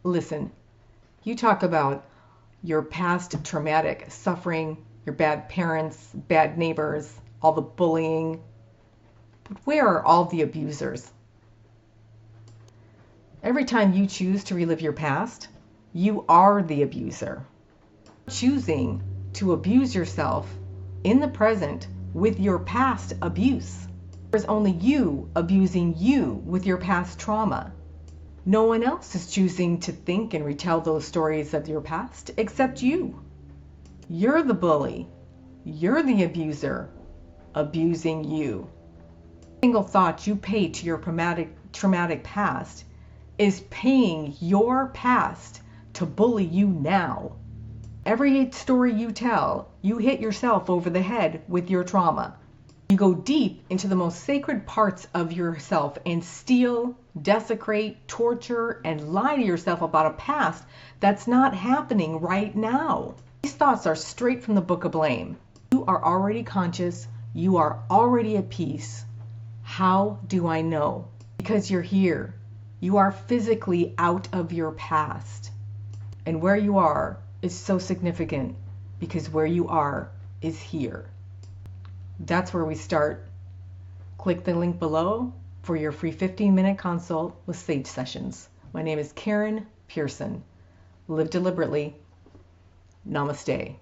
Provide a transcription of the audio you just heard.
Listen, you talk about your past traumatic suffering, your bad parents, bad neighbors, all the bullying. But where are all the abusers? Every time you choose to relive your past, you are the abuser. Choosing to abuse yourself in the present with your past abuse. There's only you abusing you with your past trauma. No one else is choosing to think and retell those stories of your past except you. You're the bully. You're the abuser, abusing you. Every single thought you pay to your traumatic past is paying your past to bully you now. Every story you tell, you hit yourself over the head with your trauma. You go deep into the most sacred parts of yourself and steal, desecrate, torture, and lie to yourself about a past that's not happening right now. These thoughts are straight from the Book of Blame. You are already conscious. You are already at peace. How do I know? Because you're here. You are physically out of your past. And where you are is so significant because where you are is here. That's where we start. Click the link below for your free 15-minute consult with Sage Sessions. My name is Karen Pearson. Live deliberately. Namaste.